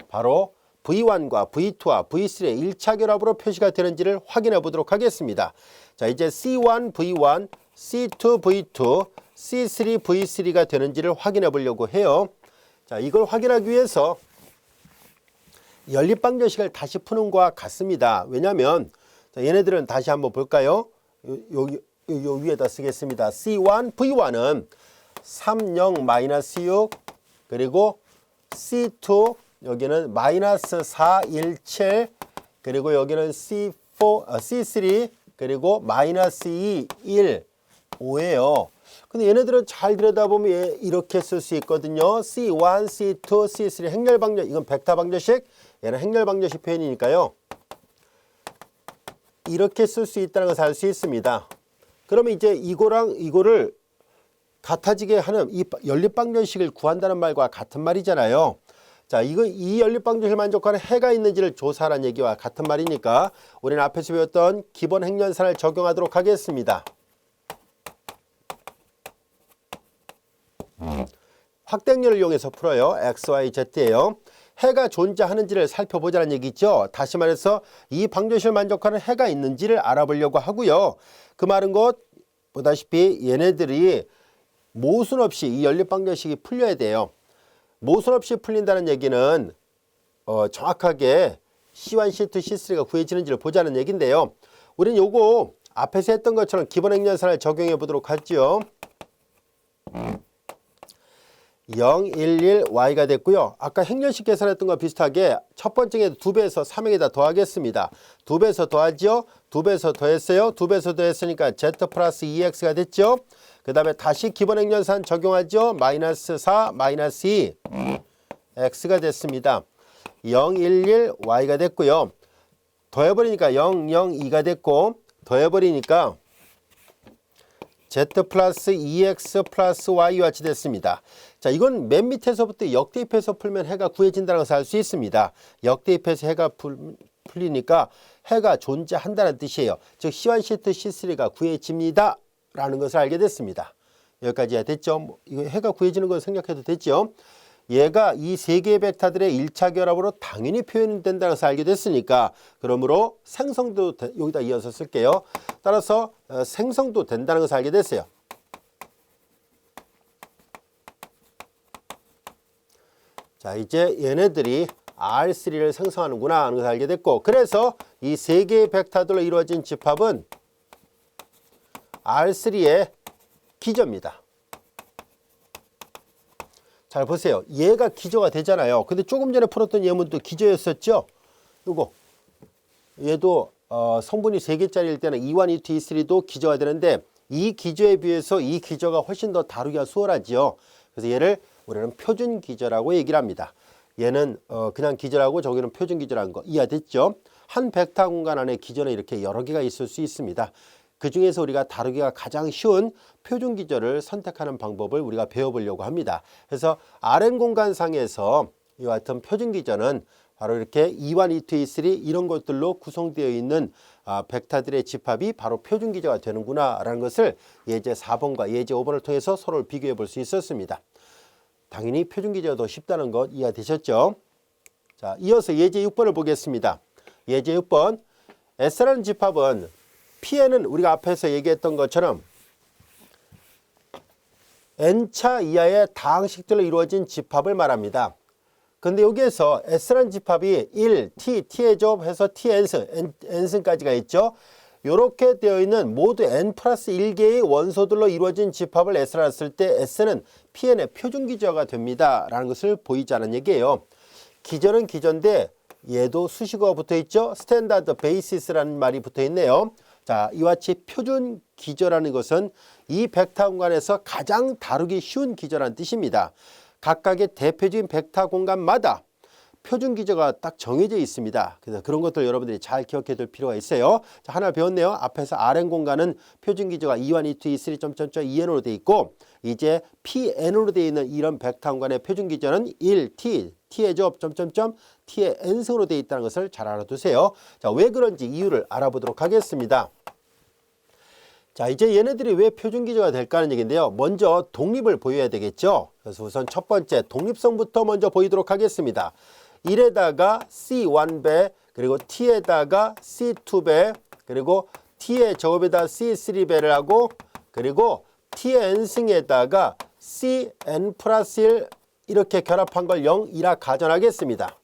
바로 V1과 V2와 V3의 1차 결합으로 표시가 되는지를 확인해 보도록 하겠습니다. 자, 이제 C1, V1, C2, V2, C3, V3가 되는지를 확인해 보려고 해요. 자, 이걸 확인하기 위해서 연립방정식을 다시 푸는 것과 같습니다. 왜냐하면 얘네들은 다시 한번 볼까요? 요 위에다 쓰겠습니다. C1, V1은 30-6 그리고 C2 여기는 -4, 1, 7 그리고 여기는 C3 그리고 -2, 1, 5예요. 근데 얘네들은 잘 들여다보면 이렇게 쓸 수 있거든요. C1, C2, C3 행렬방정식, 이건 벡터방정식, 얘는 행렬방정식 표현이니까요. 이렇게 쓸 수 있다는 것을 알 수 있습니다. 그러면 이제 이거를 같아지게 하는 이 연립방정식을 구한다는 말과 같은 말이잖아요. 자, 이 연립방정식을 만족하는 해가 있는지를 조사하라는 얘기와 같은 말이니까 우리는 앞에서 배웠던 기본 행렬산을 적용하도록 하겠습니다. 확대행렬을 이용해서 풀어요. X, Y, Z예요. 해가 존재하는지를 살펴보자는 얘기죠. 다시 말해서 이 방정식을 만족하는 해가 있는지를 알아보려고 하고요. 그 말은 보다시피 얘네들이 모순 없이 이 연립방정식이 풀려야 돼요. 모순 없이 풀린다는 얘기는 정확하게 C1, C2, C3가 구해지는지를 보자는 얘기인데요. 우리는 요거 앞에서 했던 것처럼 기본 행렬산을 적용해 보도록 하죠. 0, 1, 1, y가 됐고요. 아까 행렬식 계산했던 거 비슷하게 첫 번째에 2배에서 3에다 더하겠습니다. 2배에서 더하죠. 2배에서 더했어요. 2배에서 더했으니까 z 플러스 2x가 됐죠. 그 다음에 다시 기본 행렬산 적용하죠. -4, -2 x가 됐습니다. 0, 1, 1, y가 됐고요. 더해버리니까 0, 0, 2가 됐고 더해버리니까 z 플러스 2x 플러스 y와 같이 됐습니다. 자, 이건 맨 밑에서부터 역대입해서 풀면 해가 구해진다는 것을 알 수 있습니다. 역대입해서 해가 풀리니까 해가 존재한다는 뜻이에요. 즉 C1, C2, C3가 구해집니다 라는 것을 알게 됐습니다. 여기까지 됐죠? 이거 해가 구해지는 걸 생각해도 됐죠? 얘가 이 세 개의 벡터들의 1차 결합으로 당연히 표현된다는 것을 알게 됐으니까 그러므로 생성도 여기다 이어서 쓸게요. 따라서 생성도 된다는 것을 알게 됐어요. 자, 이제 얘네들이 R3를 생성하는구나 하는 것을 알게 됐고 그래서 이 세 개의 벡터들로 이루어진 집합은 R3의 기저입니다. 잘 보세요. 얘가 기저가 되잖아요. 근데 조금 전에 풀었던 예문도 기저였었죠. 요거 얘도 성분이 3개짜리일 때는 E1, E2, E3도 기저가 되는데 이 기저에 비해서 이 기저가 훨씬 더 다루기가 수월하지요. 그래서 얘를 우리는 표준 기저라고 얘기를 합니다. 얘는 그냥 기저라고 저기는 표준 기저라는 거 이해됐죠? 한 벡터 공간 안에 기저는 이렇게 여러 개가 있을 수 있습니다. 그 중에서 우리가 다루기가 가장 쉬운 표준 기저를 선택하는 방법을 우리가 배워보려고 합니다. 그래서 Rn 공간상에서 이와 같은 표준 기저는 바로 이렇게 E1, E2, E3 이런 것들로 구성되어 있는 벡터들의 집합이 바로 표준 기저가 되는구나 라는 것을 예제 4번과 예제 5번을 통해서 서로를 비교해 볼 수 있었습니다. 당연히 표준 기저가 더 쉽다는 것 이해되셨죠? 자, 이어서 예제 6번을 보겠습니다. 예제 6번 S라는 집합은 P에는 우리가 앞에서 얘기했던 것처럼 n차 이하의 다항식들로 이루어진 집합을 말합니다. 근데 여기에서 S라는 집합이 1, T, T의 조합해서 Tn승, N승까지가 있죠. 이렇게 되어 있는 모두 N 플러스 1개의 원소들로 이루어진 집합을 S라 했을 때 S는 Pn의 표준 기저가 됩니다. 라는 것을 보이자는 얘기예요. 기저는 기저인데 얘도 수식어가 붙어 있죠. 스탠다드 베이시스라는 말이 붙어 있네요. 자, 이와 같이 표준 기저라는 것은 이 벡터 공간에서 가장 다루기 쉬운 기저라는 뜻입니다. 각각의 대표적인 벡터 공간마다 표준 기저가 딱 정해져 있습니다. 그래서 그런 것들 여러분들이 잘 기억해 둘 필요가 있어요. 자, 하나 배웠네요. 앞에서 Rn 공간은 표준 기저가 E1, E2, E3, EN으로 되어 있고 이제 PN으로 되어 있는 이런 벡터 공간의 표준 기저는 1, T, T의 조합, T의 N승으로 되어 있다는 것을 잘 알아두세요. 자, 왜 그런지 이유를 알아보도록 하겠습니다. 자, 이제 얘네들이 왜 표준 기저가 될까 하는 얘기인데요. 먼저 독립을 보여야 되겠죠. 그래서 우선 첫 번째 독립성부터 먼저 보이도록 하겠습니다. 1에다가 C1배 그리고 T에다가 C2배 그리고 T의 저업에다 C3배를 하고 그리고 T의 N승에다가 CN 플러스 1 이렇게 결합한 걸 0이라 가정하겠습니다.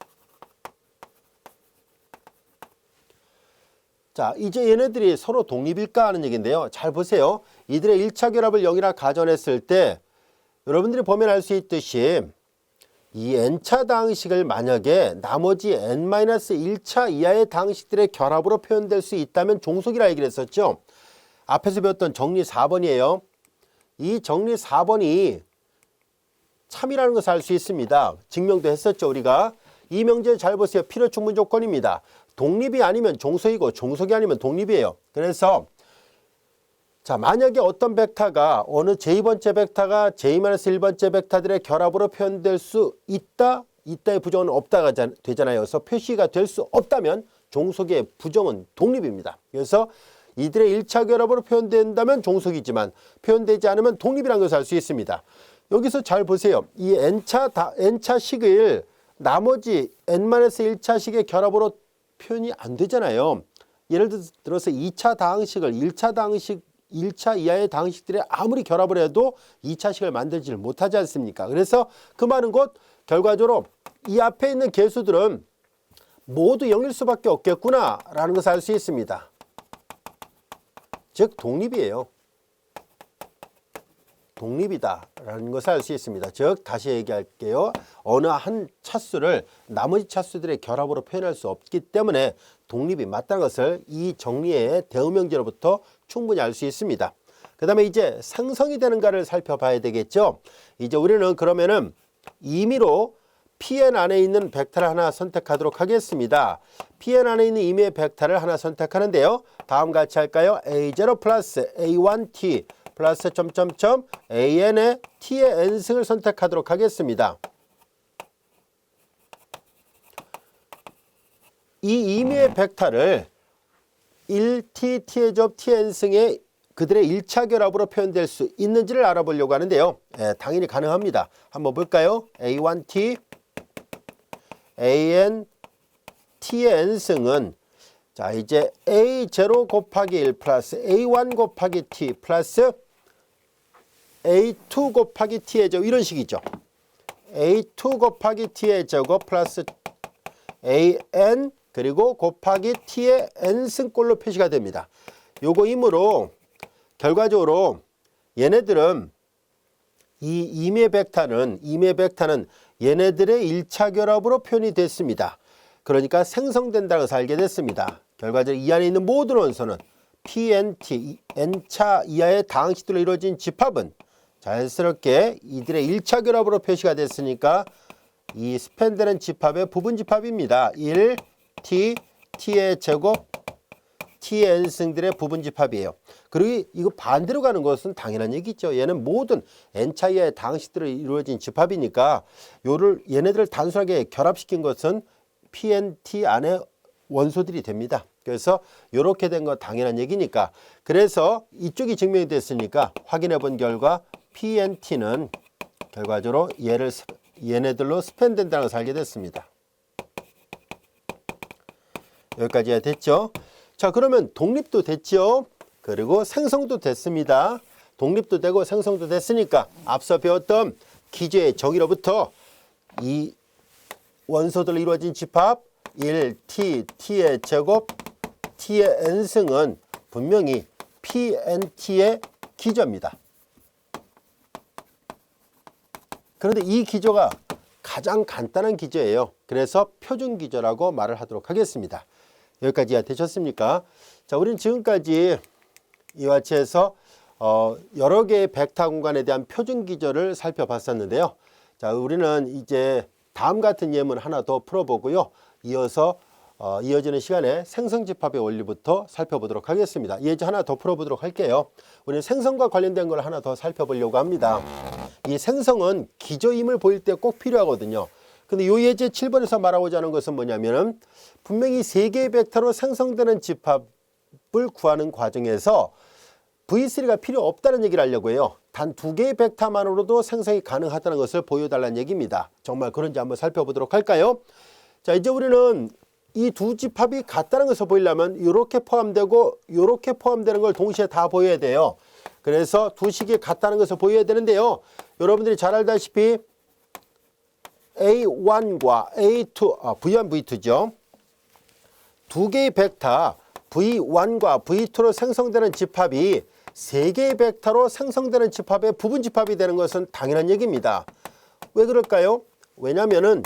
자, 이제 얘네들이 서로 독립일까 하는 얘기인데요. 잘 보세요. 이들의 1차 결합을 0이라 가정했을 때 여러분들이 보면 알 수 있듯이 이 n차 다항식을 만약에 나머지 n-1차 이하의 다항식들의 결합으로 표현될 수 있다면 종속이라 얘기를 했었죠. 앞에서 배웠던 정리 4번이에요. 이 정리 4번이 참이라는 것을 알 수 있습니다. 증명도 했었죠, 우리가. 이 명제 잘 보세요. 필요 충분 조건입니다. 독립이 아니면 종속이고 종속이 아니면 독립이에요. 그래서 자, 만약에 어떤 벡터가 어느 j-번째 벡터가 j-1번째 벡터들의 결합으로 표현될 수 있다. 이따의 부정은 없다가 되잖아요. 그래서 표시가 될 수 없다면 종속의 부정은 독립입니다. 그래서 이들의 1차 결합으로 표현된다면 종속이지만 표현되지 않으면 독립이라는 것을 알 수 있습니다. 여기서 잘 보세요. 이 n차식을 나머지 n-1차식의 결합으로 표현이 안 되잖아요. 예를 들어서 2차 다항식을 1차 이하의 다항식들이 아무리 결합을 해도 2차식을 만들지를 못하지 않습니까? 그래서 그 말은 곧 결과적으로 이 앞에 있는 개수들은 모두 0일 수밖에 없겠구나 라는 것을 알 수 있습니다. 즉 독립이에요. 독립이다 라는 것을 알 수 있습니다. 즉 다시 얘기할게요. 어느 한 차수를 나머지 차수들의 결합으로 표현할 수 없기 때문에 독립이 맞다는 것을 이 정리의 대응명제로부터 충분히 알 수 있습니다. 그 다음에 이제 생성이 되는가를 살펴봐야 되겠죠. 이제 우리는 그러면은 임의로 Pn 안에 있는 벡터를 하나 선택하도록 하겠습니다. Pn 안에 있는 임의의 벡터를 하나 선택하는데요. 다음 같이 할까요? A0 플러스 A1T 플러스 점점점 AN의 T의 N승을 선택하도록 하겠습니다. 이 임의의 벡터를 1T, T의 접, TN승의 그들의 1차 결합으로 표현될 수 있는지를 알아보려고 하는데요. 당연히 가능합니다. 한번 볼까요? A1T, AN, T의 N승은 자 이제 A0 곱하기 1 플러스 A1 곱하기 T 플러스 A2 곱하기 T의 제곱 이런 식이죠. A2 곱하기 T의 제곱 플러스 AN 그리고 곱하기 T의 N승꼴로 표시가 됩니다. 요거이므로 결과적으로 얘네들은 이 임의 벡터는 얘네들의 1차 결합으로 표현이 됐습니다. 그러니까 생성된다는 것을 알게 됐습니다. 결과적으로 이 안에 있는 모든 원소는 PNT, n차 이하의 다항식들로 이루어진 집합은 자연스럽게 이들의 1차 결합으로 표시가 됐으니까 이 스팬되는 집합의 부분 집합입니다. 1, T, T의 제곱, T의 N승들의 부분 집합이에요. 그리고 이거 반대로 가는 것은 당연한 얘기죠. 얘는 모든 n차 이하의 다항식들로 이루어진 집합이니까 얘네들을 단순하게 결합시킨 것은 PNT 안에 원소들이 됩니다. 그래서 이렇게 된 건 당연한 얘기니까 그래서 이쪽이 증명이 됐으니까 확인해 본 결과 PNT는 결과적으로 얘네들로 스팬된다는 것을 알게 됐습니다. 여기까지 됐죠? 자 그러면 독립도 됐죠? 그리고 생성도 됐습니다. 독립도 되고 생성도 됐으니까 앞서 배웠던 기저의 정의로부터 이 원소들로 이루어진 집합 1T, T의 제곱, T의 N승은 분명히 PNT의 기저입니다. 그런데 이 기저가 가장 간단한 기저예요. 그래서 표준 기저라고 말을 하도록 하겠습니다. 여기까지 되셨습니까? 자, 우리는 지금까지 이와 같이 해서 여러 개의 벡터 공간에 대한 표준 기저를 살펴봤었는데요. 자, 우리는 이제 다음 같은 예문 하나 더 풀어보고요. 이어서 이어지는 시간에 생성집합의 원리부터 살펴보도록 하겠습니다. 예제 하나 더 풀어보도록 할게요. 우리는 생성과 관련된 걸 하나 더 살펴보려고 합니다. 이 생성은 기저임을 보일 때 꼭 필요하거든요. 근데 이 예제 7번에서 말하고자 하는 것은 뭐냐면은 분명히 3개의 벡터로 생성되는 집합을 구하는 과정에서 V3가 필요 없다는 얘기를 하려고 해요. 단 2개의 벡터만으로도 생성이 가능하다는 것을 보여달라는 얘기입니다. 정말 그런지 한번 살펴보도록 할까요? 자, 이제 우리는 이 두 집합이 같다는 것을 보이려면 이렇게 포함되고 이렇게 포함되는 걸 동시에 다 보여야 돼요. 그래서 두 식이 같다는 것을 보여야 되는데요. 여러분들이 잘 알다시피 A1과 A2, V1, V2죠. 두 개의 벡터 V1과 V2로 생성되는 집합이 세 개의 벡터로 생성되는 집합의 부분 집합이 되는 것은 당연한 얘기입니다. 왜 그럴까요? 왜냐면은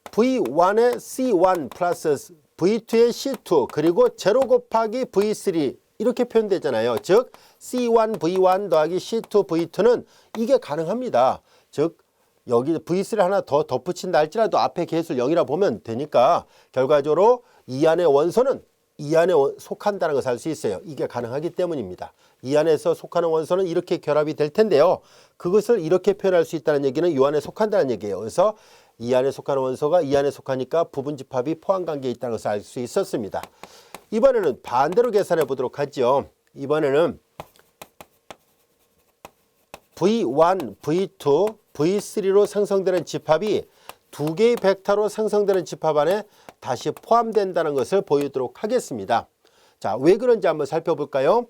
V1의 C1 플러스 V2의 C2 그리고 제로 곱하기 V3 이렇게 표현되잖아요. 즉 C1 V1 더하기 C2 V2는 이게 가능합니다. 즉 여기 V3 하나 더 덧붙인다 할지라도 앞에 개수를 0이라 보면 되니까 결과적으로 이 안의 원소는 이 안에 속한다는 것을 알 수 있어요. 이게 가능하기 때문입니다. 이 안에서 속하는 원소는 이렇게 결합이 될 텐데요. 그것을 이렇게 표현할 수 있다는 얘기는 이 안에 속한다는 얘기예요. 그래서 이 안에 속하는 원소가 이 안에 속하니까 부분 집합이 포함관계에 있다는 것을 알 수 있었습니다. 이번에는 반대로 계산해 보도록 하죠. 이번에는 V1, V2, V3로 생성되는 집합이 두 개의 벡터로 생성되는 집합 안에 다시 포함된다는 것을 보이도록 하겠습니다. 자, 왜 그런지 한번 살펴볼까요?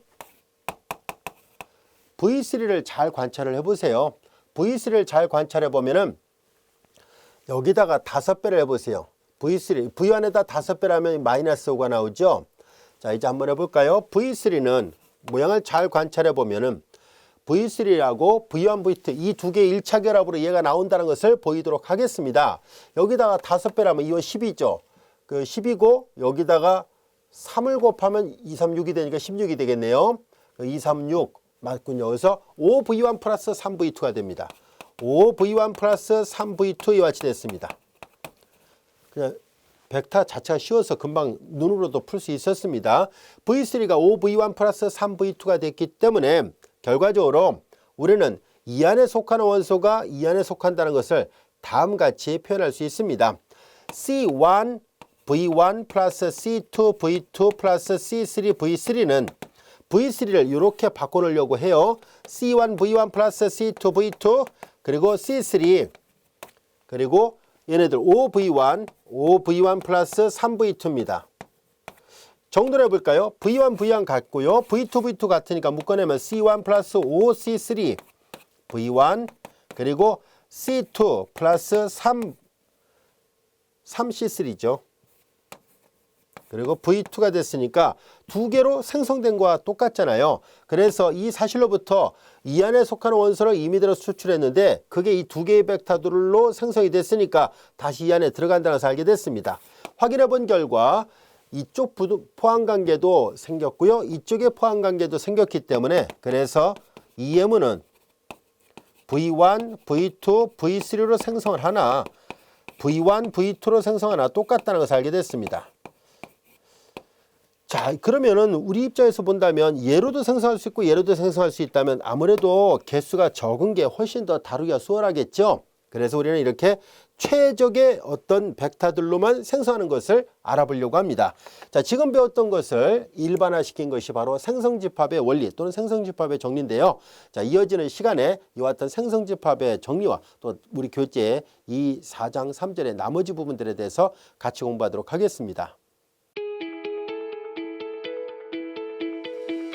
V3를 잘 관찰을 해보세요. V3를 잘 관찰해 보면은 여기다가 5배를 해보세요. V3, V1에다 5배를 하면 마이너스 5가 나오죠. 자, 이제 한번 해볼까요? V3는 모양을 잘 관찰해 보면은 V3하고 V1, V2 이 두 개의 1차 결합으로 얘가 나온다는 것을 보이도록 하겠습니다. 여기다가 5배를 하면 이건 10이죠. 그 10이고 여기다가 3을 곱하면 2, 3, 6이 되니까 16이 되겠네요. 2, 3, 6 맞군요. 그래서 5V1 플러스 3V2가 됩니다. 5V1 플러스 3V2 이와 같이 됐습니다. 그냥 벡터 자체가 쉬워서 금방 눈으로도 풀 수 있었습니다. V3가 5V1 플러스 3V2가 됐기 때문에 결과적으로 우리는 이 안에 속하는 원소가 이 안에 속한다는 것을 다음같이 표현할 수 있습니다. C1 V1 플러스 C2 V2 플러스 C3 V3는 V3를 이렇게 바꿔놓으려고 해요. C1 V1 플러스 C2 V2 그리고 C3 그리고 얘네들 5V1 플러스 3V2입니다. 정돈해 볼까요? V1, V1 같고요. V2, V2 같으니까 묶어내면 C1 플러스 5C3 V1 그리고 C2 플러스 3C3죠. 그리고 V2가 됐으니까 두 개로 생성된 거와 똑같잖아요. 그래서 이 사실로부터 이 안에 속하는 원소를 임의대로 수출했는데 그게 이 두 개의 벡터들로 생성이 됐으니까 다시 이 안에 들어간다는 것을 알게 됐습니다. 확인해 본 결과 이쪽 포함관계도 생겼고요. 이쪽에 포함관계도 생겼기 때문에 그래서 이 예문은 V1, V2, V3로 생성을 하나 V1, V2로 생성하나 똑같다는 것을 알게 됐습니다. 자, 그러면은 우리 입장에서 본다면 얘로도 생성할 수 있고 얘로도 생성할 수 있다면 아무래도 개수가 적은 게 훨씬 더 다루기가 수월하겠죠. 그래서 우리는 이렇게 최적의 어떤 벡터들로만 생성하는 것을 알아보려고 합니다. 자, 지금 배웠던 것을 일반화시킨 것이 바로 생성집합의 원리 또는 생성집합의 정리인데요. 자, 이어지는 시간에 이와 같은 생성집합의 정리와 또 우리 교재의 이 4장 3절의 나머지 부분들에 대해서 같이 공부하도록 하겠습니다.